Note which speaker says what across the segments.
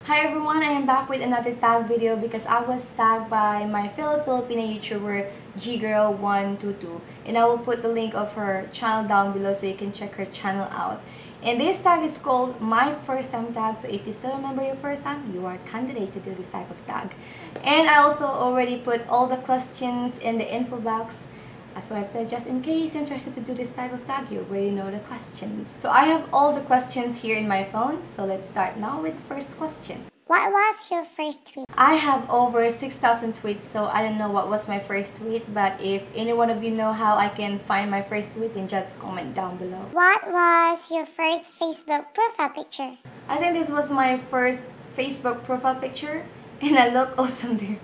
Speaker 1: Hi everyone, I am back with another tag video because I was tagged by my fellow Filipino YouTuber Ggirl122, and I will put the link of her channel down below so you can check her channel out. And this tag is called My First Time Tag, so if you still remember your first time, you are a candidate to do this type of tag. And I also already put all the questions in the info box. That's what I've said, just in case you're interested to do this type of tag, you already know the questions. So I have all the questions here in my phone, so let's start now with the first question.
Speaker 2: What was your first tweet?
Speaker 1: I have over 6,000 tweets, so I don't know what was my first tweet, but if any one of you know how I can find my first tweet, then just comment down below.
Speaker 2: What was your first Facebook profile picture?
Speaker 1: I think this was my first Facebook profile picture, and I look awesome there.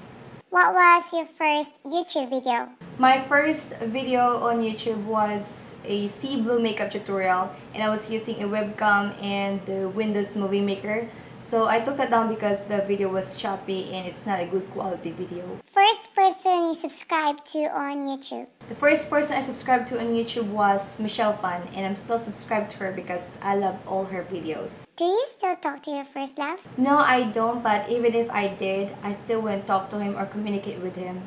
Speaker 2: What was your first YouTube video?
Speaker 1: My first video on YouTube was a sea blue makeup tutorial, and I was using a webcam and the Windows Movie Maker. So I took that down because the video was choppy and it's not a good quality video.
Speaker 2: First person you subscribed to on YouTube?
Speaker 1: The first person I subscribed to on YouTube was Michelle Fan, and I'm still subscribed to her because I love all her videos.
Speaker 2: Do you still talk to your first love?
Speaker 1: No, I don't, but even if I did, I still wouldn't talk to him or communicate with him.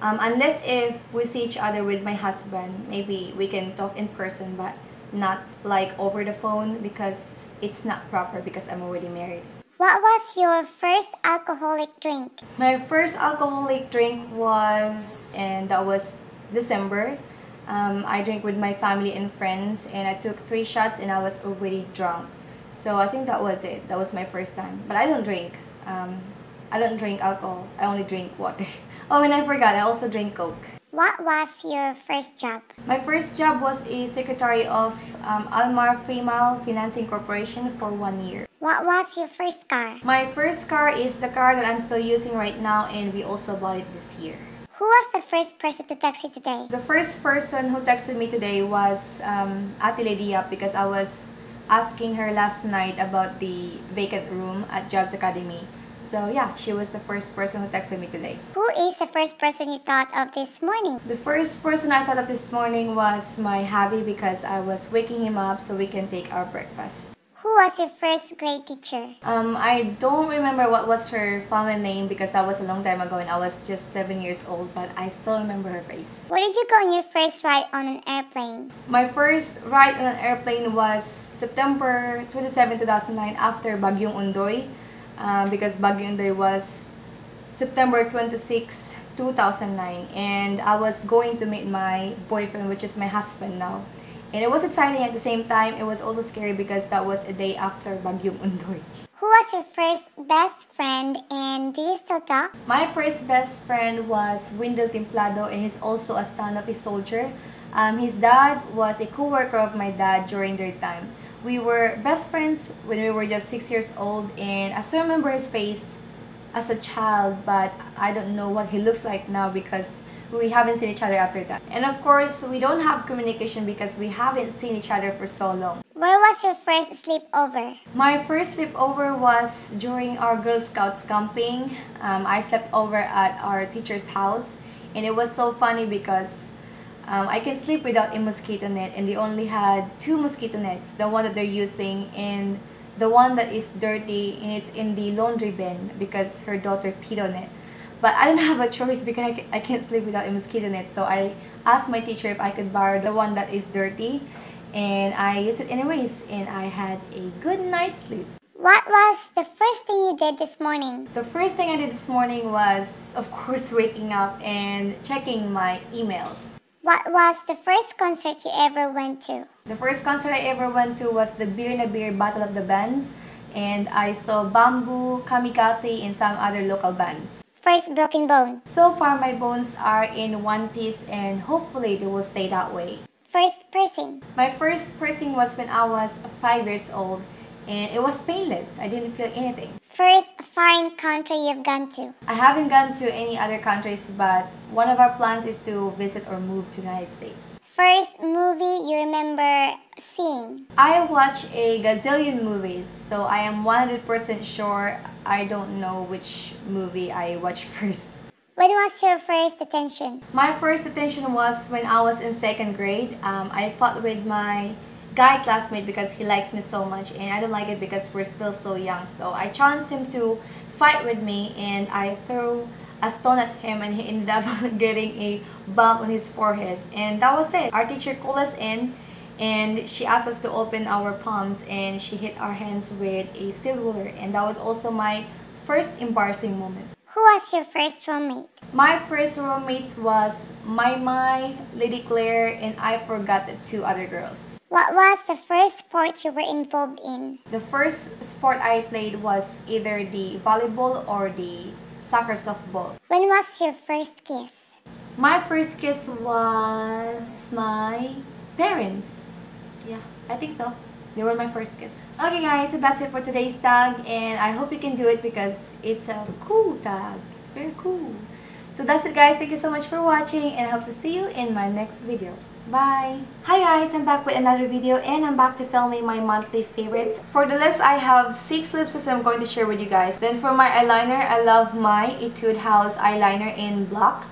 Speaker 1: Unless if we see each other with my husband, maybe we can talk in person, but not like over the phone because it's not proper because I'm already married.
Speaker 2: What was your first alcoholic drink?
Speaker 1: My first alcoholic drink was, and that was December. I drank with my family and friends, and I took 3 shots and I was already drunk. So I think that was it. That was my first time. But I don't drink. I don't drink alcohol. I only drink water. Oh, and I forgot, I also drink Coke.
Speaker 2: What was your first job?
Speaker 1: My first job was a secretary of Almar Female Financing Corporation for 1 year.
Speaker 2: What was your first car?
Speaker 1: My first car is the car that I'm still using right now, and we also bought it this year.
Speaker 2: Who was the first person to text you today?
Speaker 1: The first person who texted me today was Ate Lydia, because I was asking her last night about the vacant room at Jobs Academy. So yeah, she was the first person who texted me today.
Speaker 2: Who is the first person you thought of this morning?
Speaker 1: The first person I thought of this morning was my hubby, because I was waking him up so we can take our breakfast.
Speaker 2: Who was your first grade teacher?
Speaker 1: I don't remember what was her family name because that was a long time ago and I was just 7 years old, but I still remember her face.
Speaker 2: Where did you go on your first ride on an airplane?
Speaker 1: My first ride on an airplane was September 27, 2009 after Bagyong Undoy, because Bagyong Undoy was September 26, 2009, and I was going to meet my boyfriend, which is my husband now. And it was exciting at the same time. It was also scary because that was a day after Bagyong Undoy.
Speaker 2: Who was your first best friend, and do you still talk?
Speaker 1: My first best friend was Wendell Templado, and he's also a son of a soldier. His dad was a co-worker of my dad during their time. We were best friends when we were just 6 years old, and I still remember his face as a child, but I don't know what he looks like now because we haven't seen each other after that. And of course, we don't have communication because we haven't seen each other for so long.
Speaker 2: Where was your first sleepover?
Speaker 1: My first sleepover was during our Girl Scouts camping. I slept over at our teacher's house, and it was so funny because I can sleep without a mosquito net, and they only had 2 mosquito nets, the one that they're using and the one that is dirty, and it's in the laundry bin because her daughter peed on it. But I didn't have a choice because I can't sleep without a mosquito net, so I asked my teacher if I could borrow the one that is dirty, and I used it anyways, and I had a good night's sleep.
Speaker 2: What was the first thing you did this morning?
Speaker 1: The first thing I did this morning was, of course, waking up and checking my emails.
Speaker 2: What was the first concert you ever went to?
Speaker 1: The first concert I ever went to was the Beer na Beer Battle of the Bands, and I saw Bamboo, Kamikaze, and some other local bands.
Speaker 2: First broken bone?
Speaker 1: So far, my bones are in one piece, and hopefully they will stay that way.
Speaker 2: First piercing?
Speaker 1: My first piercing was when I was 5 years old, and it was painless. I didn't feel anything.
Speaker 2: First foreign country you've gone to?
Speaker 1: I haven't gone to any other countries, but one of our plans is to visit or move to the United States.
Speaker 2: First movie you remember seeing?
Speaker 1: I watch a gazillion movies, so I am 100% sure I don't know which movie I watched first.
Speaker 2: When was your first detention?
Speaker 1: My first detention was when I was in 2nd grade. I fought with my guy classmate because he likes me so much, and I don't like it because we're still so young. So I challenged him to fight with me, and I threw a stone at him, and he ended up getting a bump on his forehead. And that was it. Our teacher called us in, and she asked us to open our palms, and she hit our hands with a steel ruler. And that was also my first embarrassing moment.
Speaker 2: Who was your first roommate?
Speaker 1: My first roommates was Mai, Lady Claire, and I forgot the two other girls.
Speaker 2: What was the first sport you were involved in?
Speaker 1: The first sport I played was either the volleyball or the soccer softball.
Speaker 2: When was your first kiss?
Speaker 1: My first kiss was my parents. Yeah, I think so. They were my first kiss. Okay guys, so that's it for today's tag, and I hope you can do it because it's a cool tag. It's very cool. So that's it guys. Thank you so much for watching, and I hope to see you in my next video. Bye! Hi guys, I'm back with another video, and I'm back to filming my monthly favorites. For the lips, I have 6 lipsticks that I'm going to share with you guys. Then for my eyeliner, I love my Etude House eyeliner in black.